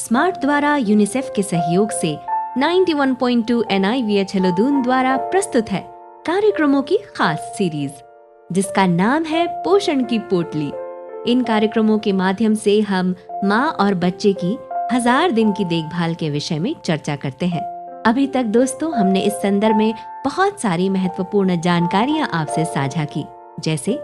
Smart द्वारा UNICEF के सहयोग से 91.2 NIVH हेलोदून द्वारा प्रस्तुत है कार्यक्रमों की खास सीरीज, जिसका नाम है पोषण की पोटली। इन कार्यक्रमों के माध्यम से हम माँ और बच्चे की 1000 दिन की देखभाल के विषय में चर्चा करते हैं। अभी तक दोस्तों हमने इस संदर्भ में बहुत सारी महत्वपूर्ण जानकारियां आपसे साझा की, जैसे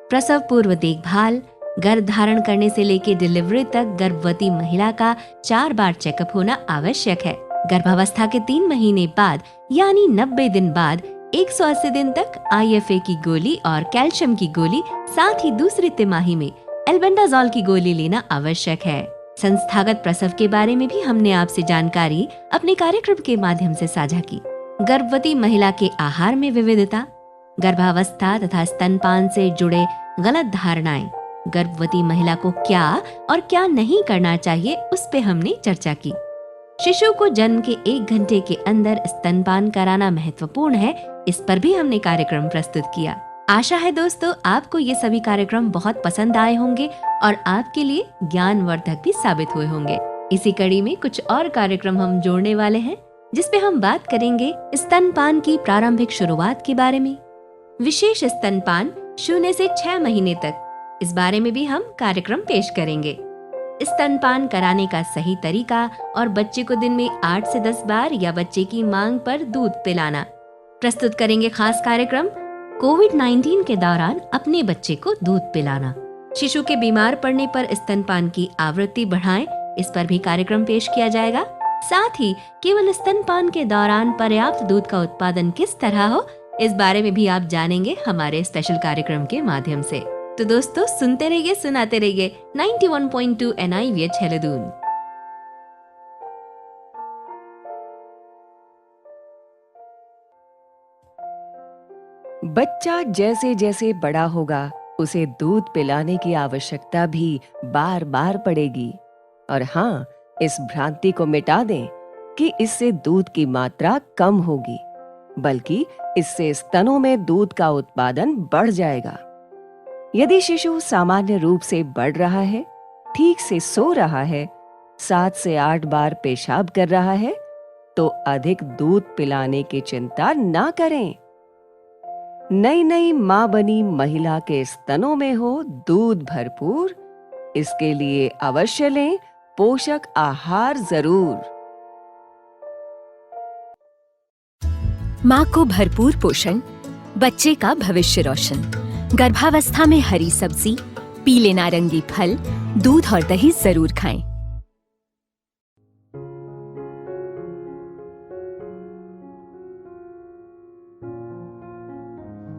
प्रसव पूर्व देखभाल, गर्भ धारण करने से लेकर डिलीवरी तक गर्भवती महिला का 4 बार चेकअप होना आवश्यक है। गर्भावस्था के 3 महीने बाद यानी 90 दिन बाद 180 दिन तक IFA की गोली और कैल्शियम की गोली, साथ ही दूसरी तिमाही में एल्बेंडाजोल की गोली लेना आवश्यक है। संस्थागत प्रसव के बारे में भी हमने आपसे जानकारी अपने कार्यक्रम के माध्यम से साझा की। गर्भवती महिला के आहार में विविधता, गर्भावस्था तथा स्तनपान से जुड़े गलत धारणाएं, गर्भवती महिला को क्या और क्या नहीं करना चाहिए, उस पे हमने चर्चा की। शिशु को जन्म के 1 घंटे के अंदर स्तनपान कराना महत्वपूर्ण है, इस पर भी हमने कार्यक्रम प्रस्तुत किया। आशा है दोस्तों आपको ये सभी कार्यक्रम बहुत पसंद आए होंगे और आपके लिए ज्ञानवर्धक भी साबित हुए होंगे। इसी कड़ी में कुछ और कार्यक्रम हम जोड़ने वाले हैं, जिसपे हम बात करेंगे स्तनपान की प्रारंभिक शुरुआत के बारे में, विशेष स्तनपान 0 से 6 महीने तक, इस बारे में भी हम कार्यक्रम पेश करेंगे। स्तनपान कराने का सही तरीका और बच्चे को दिन में 8 से 10 बार या बच्चे की मांग पर दूध पिलाना। प्रस्तुत करेंगे खास कार्यक्रम कोविड-19 के दौरान अपने बच्चे को दूध पिलाना। शिशु के बीमार पड़ने पर स्तनपान की आवृत्ति बढ़ाएं, इस पर भी कार्यक्रम पेश किया जाएगा। साथ ही केवल स्तनपान के दौरान पर्याप्त दूध का उत्पादन किस तरह हो, इस बारे में भी आप जानेंगे हमारे स्पेशल कार्यक्रम के माध्यम से। तो दोस्तों सुनते रहिए, सुनाते रहिए 91.2 NIVH हेलोदून। बच्चा जैसे जैसे बड़ा होगा, उसे दूध पिलाने की आवश्यकता भी बार बार पड़ेगी। और हाँ, इस भ्रांति को मिटा दें कि इससे दूध की मात्रा कम होगी, बल्कि इससे स्तनों में दूध का उत्पादन बढ़ जाएगा। यदि शिशु सामान्य रूप से बढ़ रहा है, ठीक से सो रहा है, 7 से 8 बार पेशाब कर रहा है, तो अधिक दूध पिलाने की चिंता ना करें। नई नई मां बनी महिला के स्तनों में हो दूध भरपूर, इसके लिए अवश्य लें पोषक आहार जरूर। मां को भरपूर पोषण, बच्चे का भविष्य रोशन। गर्भावस्था में हरी सब्जी, पीले नारंगी फल, दूध और दही जरूर खाएं।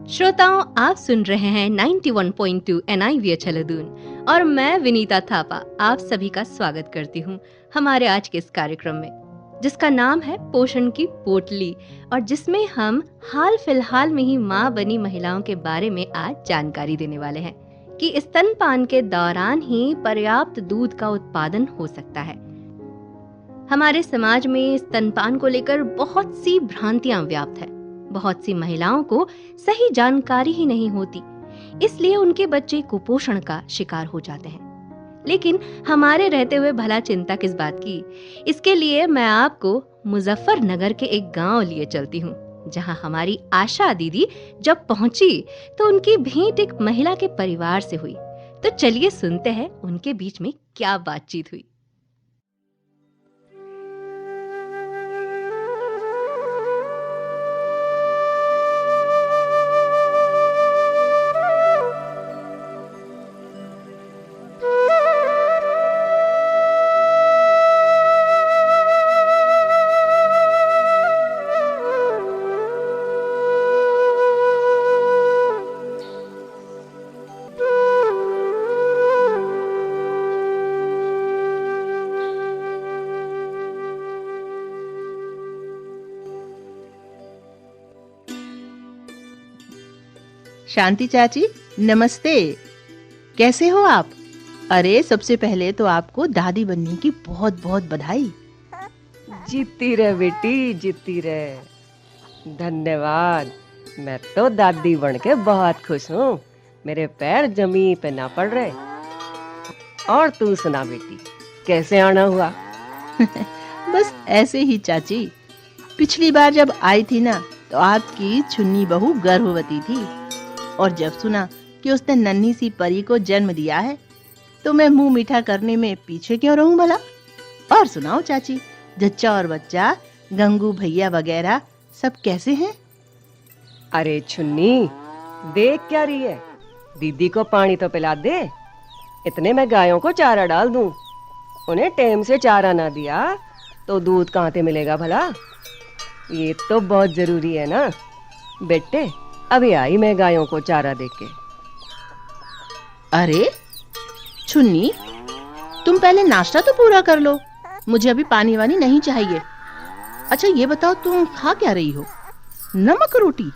श्रोताओं, आप सुन रहे हैं 91.2 NIVH हेलोदून और मैं विनीता थापा आप सभी का स्वागत करती हूँ हमारे आज के इस कार्यक्रम में, जिसका नाम है पोषण की पोटली, और जिसमें हम हाल फिलहाल में ही मां बनी महिलाओं के बारे में आज जानकारी देने वाले हैं कि स्तनपान के दौरान ही पर्याप्त दूध का उत्पादन हो सकता है। हमारे समाज में स्तनपान को लेकर बहुत सी भ्रांतियां व्याप्त है। बहुत सी महिलाओं को सही जानकारी ही नहीं होती, इसलिए उनके बच्चे कुपोषण का शिकार हो जाते हैं। लेकिन हमारे रहते हुए भला चिंता किस बात की। इसके लिए मैं आपको मुजफ्फरनगर के एक गांव लिए चलती हूँ, जहां हमारी आशा दीदी जब पहुंची तो उनकी भेंट एक महिला के परिवार से हुई। तो चलिए सुनते हैं उनके बीच में क्या बातचीत हुई। शांति चाची नमस्ते, कैसे हो आप? अरे सबसे पहले तो आपको दादी बनने की बहुत बहुत बधाई। जीती रहे बेटी, जीती रहे। धन्यवाद। मैं तो दादी बन के बहुत खुश हूँ। मेरे पैर जमीन पे ना पड़ रहे। और तू सुना बेटी, कैसे आना हुआ? बस ऐसे ही चाची। पिछली बार जब आई थी ना, तो आपकी छुन्नी बहू गर्भवती थी, और जब सुना कि उसने नन्ही सी परी को जन्म दिया है, तो मैं मुंह मीठा करने में पीछे क्यों रहूं भला। और सुनाओ चाची, जच्चा और बच्चा, गंगू भैया वगैरह सब कैसे हैं? अरे छुन्नी, देख क्या रही है? दीदी को पानी तो पिला दे। इतने में गायों को चारा डाल दूं। उन्हें टाइम से चारा ना दिया तो दूध कहाँ से मिलेगा भला? ये तो बहुत जरूरी है ना बेटे। अभी आई मैं गायों को चारा देके। अरे छुन्नी, तुम पहले नाश्ता तो पूरा कर लो, मुझे अभी पानी वानी नहीं चाहिए। अच्छा ये बताओ, तुम खा क्या रही हो? नमक रोटी?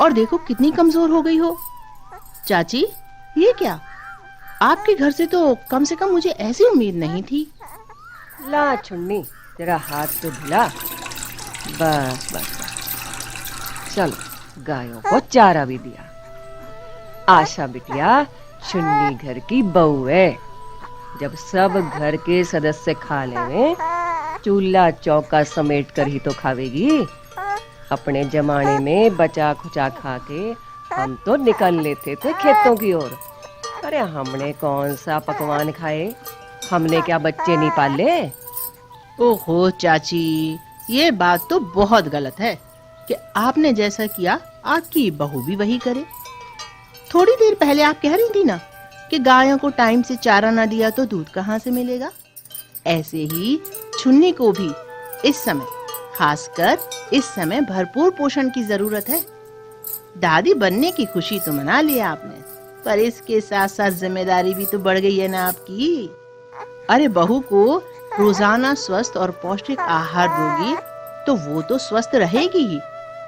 और देखो कितनी कमजोर हो गई हो। चाची ये क्या? आपके घर से तो कम मुझे ऐसी उम्मीद नहीं थी। ला छुन्नी, तेरा हाथ तो धुला। बस बस बस, चलो गायों को चारा भी दिया। आशा बिटिया, छुन्नी घर की बहू है। जब सब घर के सदस्य खा लेंगे, चूल्हा चौका समेट कर ही तो खावेगी। अपने जमाने में बचा खुचा खा के हम तो निकल लेते थे खेतों की ओर। अरे हमने कौन सा पकवान खाए? हमने क्या बच्चे नहीं पाले? ओहो चाची, ये बात तो बहुत गलत है कि आपने जैसा किया आपकी बहू भी वही करे। थोड़ी देर पहले आप कह रही थी ना कि गायों को टाइम से चारा ना दिया तो दूध कहाँ से मिलेगा। ऐसे ही छुन्नी को भी इस समय, खासकर इस समय भरपूर पोषण की जरूरत है। दादी बनने की खुशी तो मना लिया आपने, पर इसके साथ साथ जिम्मेदारी भी तो बढ़ गई है ना आपकी। अरे बहू को रोजाना स्वस्थ और पौष्टिक आहार दोगी तो वो तो स्वस्थ रहेगी ही,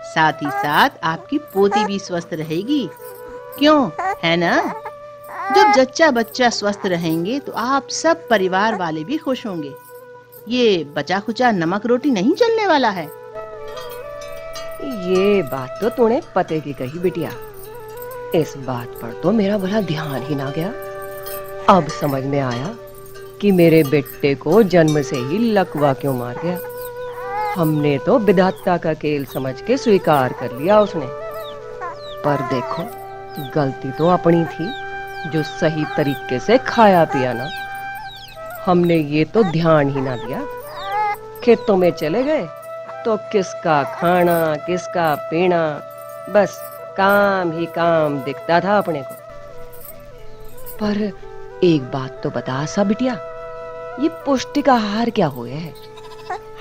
साथ ही साथ आपकी पोती भी स्वस्थ रहेगी। क्यों, है ना? जब जच्चा बच्चा स्वस्थ रहेंगे तो आप सब परिवार वाले भी खुश होंगे। ये बचा खुचा नमक रोटी नहीं चलने वाला है। ये बात तो तूने पते की कही बिटिया। इस बात पर तो मेरा भला ध्यान ही ना गया। अब समझ में आया कि मेरे बेटे को जन्म से ही लकवा क्यों मार गया। हमने तो विधाता का खेल समझ के स्वीकार कर लिया उसने। पर देखो, गलती तो अपनी थी जो सही तरीके से खाया पिया ना। हमने ये तो ध्यान ही ना दिया। खेतों में चले गए तो किसका खाना किसका पीना, बस काम ही काम दिखता था अपने को। पर एक बात तो बता सा बिटिया, ये पौष्टिक आहार क्या हुए है?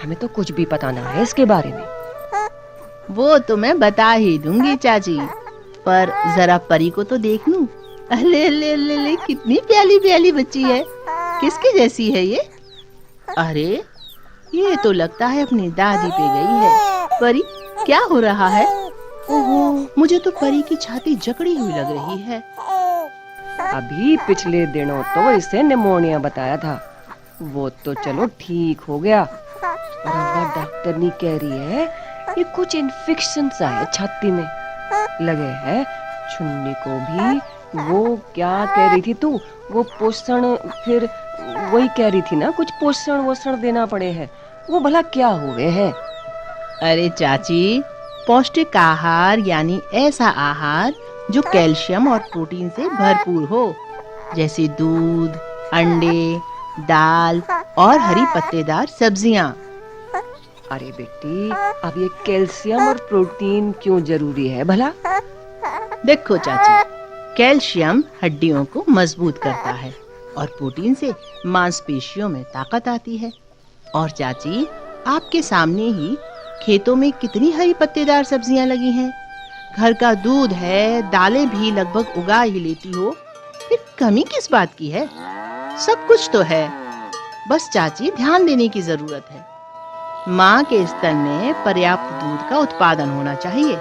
हमें तो कुछ भी पता ना है इसके बारे में। वो तो मैं बता ही दूंगी चाची, पर जरा परी को तो देख लूं। अरे ले ले ले, कितनी प्याली प्याली बच्ची है। किसकी जैसी है ये? अरे ये तो लगता है अपनी दादी पे गई है। परी, क्या हो रहा है? ओहो, मुझे तो परी की छाती जकड़ी हुई लग रही है। अभी पिछले दिनों तो इसे निमोनिया बताया था, वो तो चलो ठीक हो गया। पर अब डॉक्टरनी कह रही है ये कुछ इन्फेक्शन सा है छाती में। लगे है छुन्नी को भी। वो क्या कह रही थी तू? वो पोषण, फिर वही कह रही थी ना, कुछ पोषण वोषण देना पड़े है। वो भला क्या हुए हैं? अरे चाची, पौष्टिक आहार यानी ऐसा आहार जो कैल्शियम और प्रोटीन से भरपूर हो, जैसे दूध, अंडे, दाल और हरी पत्तेदार सब्जियां। अरे बेटी, अब ये कैल्शियम और प्रोटीन क्यों जरूरी है भला? देखो चाची, कैल्शियम हड्डियों को मजबूत करता है और प्रोटीन से मांसपेशियों में ताकत आती है। और चाची, आपके सामने ही खेतों में कितनी हरी पत्तेदार सब्जियां लगी हैं। घर का दूध है, दालें भी लगभग उगा ही लेती हो, फिर कमी किस बात की है? सब कुछ तो है, बस चाची ध्यान देने की जरूरत है। माँ के स्तन में पर्याप्त दूध का उत्पादन होना चाहिए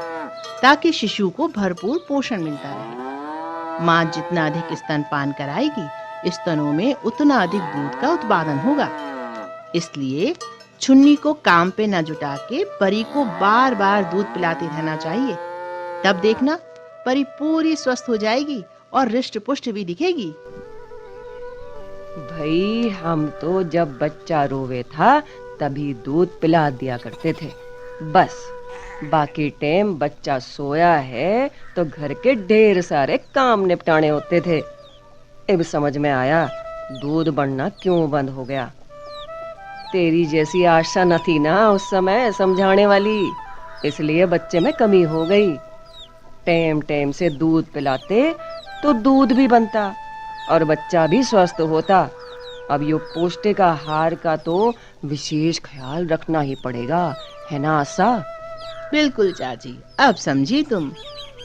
ताकि शिशु को भरपूर पोषण मिलता रहे। माँ जितना अधिक स्तनपान कराएगी, स्तनों में उतना अधिक दूध का उत्पादन होगा। इसलिए छुन्नी को काम पे न जुटा के परी को बार बार दूध पिलाते रहना चाहिए। तब देखना परी पूरी स्वस्थ हो जाएगी और रिष्ट पुष्ट भी दिखेगी। भाई हम तो जब बच्चा रोवे था तभी दूध पिला दिया करते थे, बस। बाकी टाइम बच्चा सोया है तो घर के ढेर सारे काम निपटाने होते थे। अब समझ में आया दूध बढ़ना क्यों बंद हो गया। तेरी जैसी आशा न थी ना उस समय समझाने वाली, इसलिए बच्चे में कमी हो गई। टाइम टाइम से दूध पिलाते तो दूध भी बनता और बच्चा भी स्वस्थ होता। अब यो पौष्टिक आहार का तो विशेष ख्याल रखना ही पड़ेगा, है ना आशा? बिल्कुल चाची, अब समझी तुम।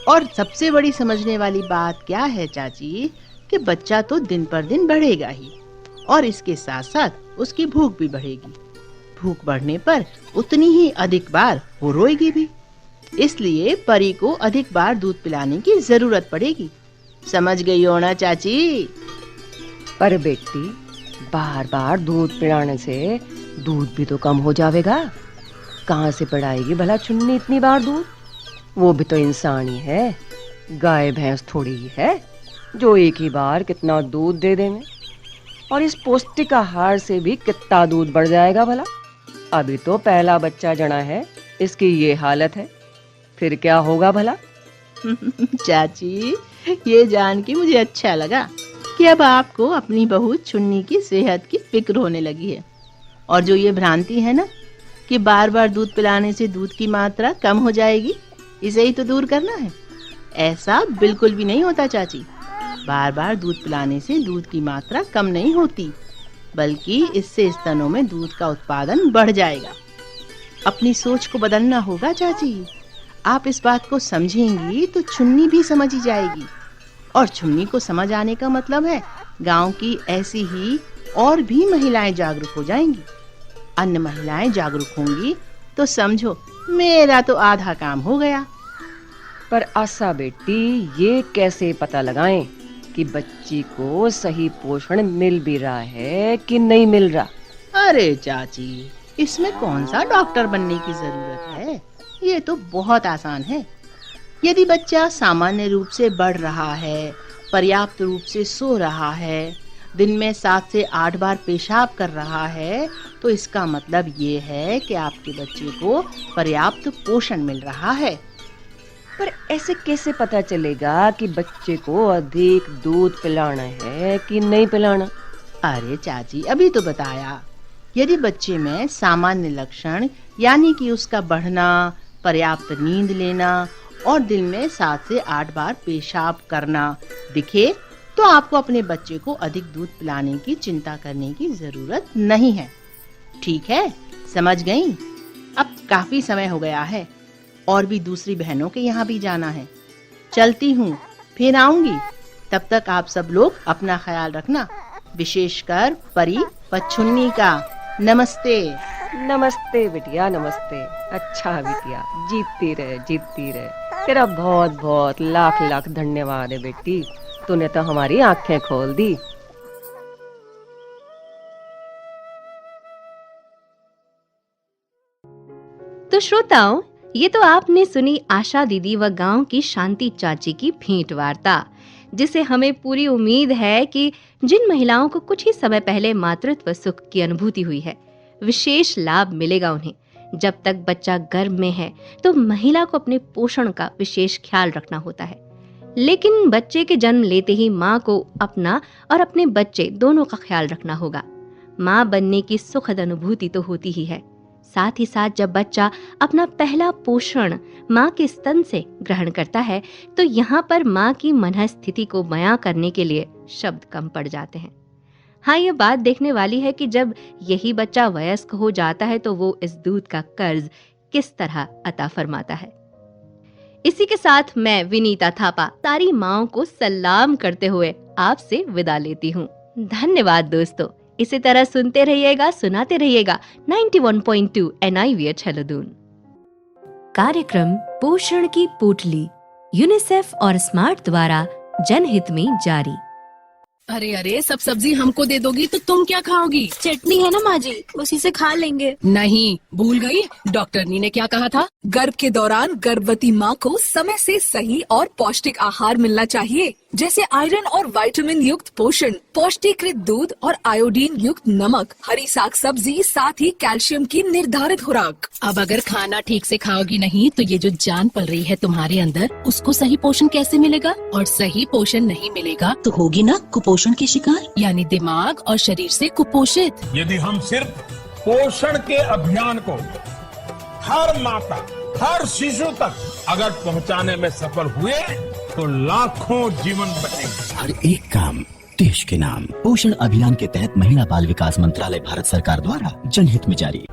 और सबसे बड़ी समझने वाली बात क्या है चाची, कि बच्चा तो दिन पर दिन बढ़ेगा ही, और इसके साथ साथ उसकी भूख भी बढ़ेगी। भूख बढ़ने पर उतनी ही अधिक बार वो रोएगी भी। इसलिए परी को अधिक बार दूध पिलाने की जरूरत पड़ेगी। समझ गई हो ना चाची? पर बेटी, बार बार दूध पिलाने से दूध भी तो कम हो जाएगा। कहाँ से पिलाएगी भला चुन्नी इतनी बार दूध? वो भी तो इंसान ही है, गाय भैंस थोड़ी ही है जो एक ही बार कितना दूध दे देंगे। और इस पौष्टिक आहार से भी कितना दूध बढ़ जाएगा भला। अभी तो पहला बच्चा जना है, इसकी ये हालत है, फिर क्या होगा भला? चाची, ये जान के मुझे अच्छा लगा कि अब आपको अपनी बहू चुन्नी की सेहत की फिक्र होने लगी है। और जो ये भ्रांति है ना कि बार बार दूध पिलाने से दूध की मात्रा कम हो जाएगी, इसे ही तो दूर करना है। ऐसा बिल्कुल भी नहीं होता चाची। बार बार दूध पिलाने से दूध की मात्रा कम नहीं होती, बल्कि इससे स्तनों में दूध का उत्पादन बढ़ जाएगा। अपनी सोच को बदलना होगा चाची। आप इस बात को समझेंगी तो चुन्नी भी समझ ही जाएगी, और चुन्नी को समझ आने का मतलब है गांव की ऐसी ही और भी महिलाएं जागरूक हो जाएंगी। अन्य महिलाएं जागरूक होंगी तो समझो मेरा तो आधा काम हो गया। पर आशा बेटी, ये कैसे पता लगाएं कि बच्ची को सही पोषण मिल भी रहा है कि नहीं मिल रहा? अरे चाची, इसमें कौन सा डॉक्टर बनने की जरूरत है। ये तो बहुत आसान है। यदि बच्चा सामान्य रूप से बढ़ रहा है, पर्याप्त रूप से सो रहा है, दिन में 7 से 8 बार पेशाब कर रहा है, तो इसका मतलब ये है कि आपके बच्चे को पर्याप्त पोषण मिल रहा है। पर ऐसे कैसे पता चलेगा कि बच्चे को अधिक दूध पिलाना है कि नहीं पिलाना? अरे चाची, अभी तो बताया। यदि बच्चे में सामान्य लक्षण, यानी कि उसका बढ़ना, पर्याप्त नींद लेना और दिन में 7 से 8 बार पेशाब करना दिखे, तो आपको अपने बच्चे को अधिक दूध पिलाने की चिंता करने की जरूरत नहीं है। ठीक है, समझ गई? अब काफी समय हो गया है और भी दूसरी बहनों के यहाँ भी जाना है। चलती हूँ, फिर आऊंगी। तब तक आप सब लोग अपना ख्याल रखना, विशेषकर परी व चुन्नी का। नमस्ते। नमस्ते बिटिया, नमस्ते। अच्छा बिटिया, जीतती रहे, जीतती रहे। तेरा बहुत बहुत लाख लाख धन्यवाद है बेटी, तूने तो हमारी आंखें खोल दी। तो श्रोताओं, ये तो आपने सुनी आशा दीदी व गांव की शांति चाची की भेंट वार्ता, जिसे हमें पूरी उम्मीद है कि जिन महिलाओं को कुछ ही समय पहले मातृत्व सुख की अनुभूति हुई है, विशेष लाभ मिलेगा उन्हें। जब तक बच्चा गर्भ में है तो महिला को अपने पोषण का विशेष ख्याल रखना होता है, लेकिन बच्चे के जन्म लेते ही माँ को अपना और अपने बच्चे दोनों का ख्याल रखना होगा। माँ बनने की सुखद अनुभूति तो होती ही है, साथ ही साथ जब बच्चा अपना पहला पोषण माँ के स्तन से ग्रहण करता है तो यहाँ पर माँ की मनःस्थिति को बयां करने के लिए शब्द कम पड़ जाते हैं। हाँ, ये बात देखने वाली है कि जब यही बच्चा वयस्क हो जाता है तो वो इस दूध का कर्ज किस तरह अता फरमाता है। इसी के साथ मैं विनीता थापा सारी माँओं को सलाम करते हुए आपसे विदा लेती हूँ। धन्यवाद दोस्तों। इसी तरह सुनते रहिएगा, सुनाते रहिएगा 91.2 NIVH हेलोदून। कार्यक्रम पोषण की पोटली यूनिसेफ और स्मार्ट द्वारा जनहित में जारी। अरे अरे, सब सब्जी हमको दे दोगी तो तुम क्या खाओगी? चटनी है ना माँ जी, उसी से खा लेंगे। नहीं, भूल गई, डॉक्टरनी ने क्या कहा था? गर्भ के दौरान गर्भवती माँ को समय से सही और पौष्टिक आहार मिलना चाहिए, जैसे आयरन और विटामिन युक्त पोषण, पौष्टिकृत दूध और आयोडीन युक्त नमक, हरी साग सब्जी, साथ ही कैल्शियम की निर्धारित खुराक। अब अगर खाना ठीक से खाओगी नहीं तो ये जो जान पल रही है तुम्हारे अंदर, उसको सही पोषण कैसे मिलेगा? और सही पोषण नहीं मिलेगा तो होगी ना कुपोषण की शिकार, यानी दिमाग और शरीर से कुपोषित। यदि हम सिर्फ पोषण के अभियान को हर माता, हर शिशु तक अगर पहुंचाने में सफल हुए तो लाखों जीवन बचेंगे। हर एक काम देश के नाम। पोषण अभियान के तहत महिला बाल विकास मंत्रालय भारत सरकार द्वारा जनहित में जारी।